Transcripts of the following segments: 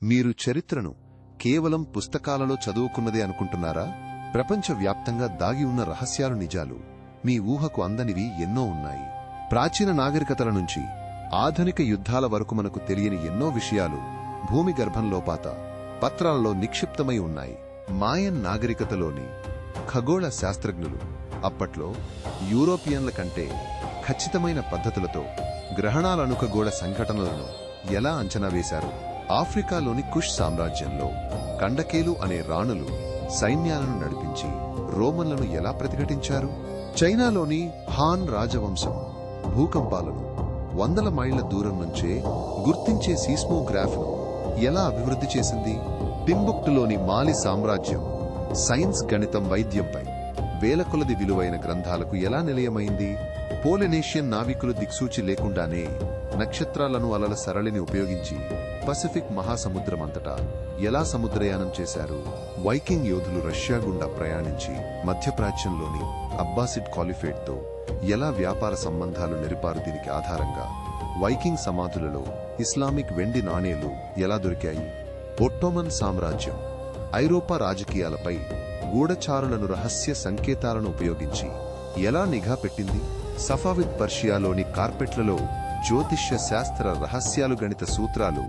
మీరు చరిత్రను కేవలం పుస్తకాలలో చదువుకున్నదే అనుకుంటున్నారా? ప్రపంచవ్యాప్తంగా దాగి ఉన్న రహస్యాలు, నిజాలు మీ ఊహకు అందనివి ఎన్నో ఉన్నాయి. ప్రాచీన నాగరికతల నుంచి ఆధునిక యుద్ధాల వరకు మనకు తెలియని ఎన్నో విషయాలు భూమి గర్భంలో పత్రాలలో నిక్షిప్తమై ఉన్నాయి. మాయన్ నాగరికతలోని ఖగోళ శాస్త్రజ్ఞులు అప్పట్లో యూరోపియన్ల కంటే ఖచ్చితమైన పద్ధతులతో గ్రహణాలను, ఖగోళ సంఘటనలను ఎలా అంచనా వేశారు? ఆఫ్రికాలోని కుష్ సామ్రాజ్యంలో కండకేలు అనే రాణులు సైన్యాలను నడిపించి రోమన్లను ఎలా ప్రతిఘటించారు? చైనాలోని హాన్ రాజవంశం భూకంపాలను వందల మైళ్ల దూరం నుంచే గుర్తించే సీస్మోగ్రాఫ్ను ఎలా అభివృద్ధి చేసింది? టింబుక్టులోని మాలి సామ్రాజ్యం సైన్స్, గణితం, వైద్యంపై వేల కొలది విలువైన గ్రంథాలకు ఎలా నిలయమైంది? పోలినేషియన్ నావికులు దిక్సూచి లేకుండానే నక్షత్రాలను, అలల సరళిని ఉపయోగించి పసిఫిక్ మహాసముద్రమంతటా ఎలా సముద్రయానం చేశారు? వైకింగ్ యోధులు రష్యా గుండా ప్రయాణించి మధ్యప్రాచ్యంలోని అబ్బాసిడ్ కాలిఫేట్తో ఎలా వ్యాపార సంబంధాలు నెరిపారు? దీనికి ఆధారంగా వైకింగ్ సమాధులలో ఇస్లామిక్ వెండి నాణేలు ఎలా దొరికాయి? ఒట్టోమన్ సామ్రాజ్యం ఐరోపా రాజకీయాలపై గూఢచారులను, రహస్య సంకేతాలను ఉపయోగించి ఎలా నిఘా పెట్టింది? సఫావిద్ పర్షియాలోని కార్పెట్లలో జ్యోతిష్య శాస్త్ర రహస్యాలు, గణిత సూత్రాలు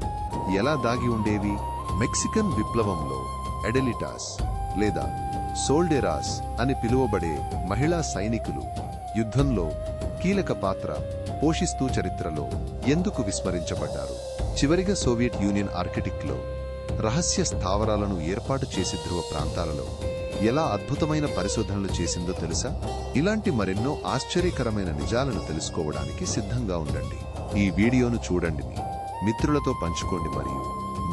ఎలా దాగి ఉండేవి? మెక్సికన్ విప్లవంలో ఎడెలిటాస్ లేదా సోల్డెరాస్ అని పిలువబడే మహిళా సైనికులు యుద్ధంలో కీలక పాత్ర పోషిస్తూ చరిత్రలో ఎందుకు విస్మరించబడ్డారు? చివరిగా సోవియట్ యూనియన్ ఆర్కిటిక్లో రహస్య స్థావరాలను ఏర్పాటు చేసి ధ్రువ ప్రాంతాలలో ఎలా అద్భుతమైన పరిశోధనలు చేసిందో తెలుసా? ఇలాంటి మరెన్నో ఆశ్చర్యకరమైన నిజాలను తెలుసుకోవడానికి సిద్ధంగా ఉండండి. ఈ వీడియోను చూడండి, మీ మిత్రులతో పంచుకోండి మరియు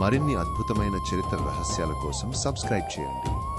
మరిన్ని అద్భుతమైన చరిత్ర రహస్యాల కోసం సబ్స్క్రైబ్ చేయండి.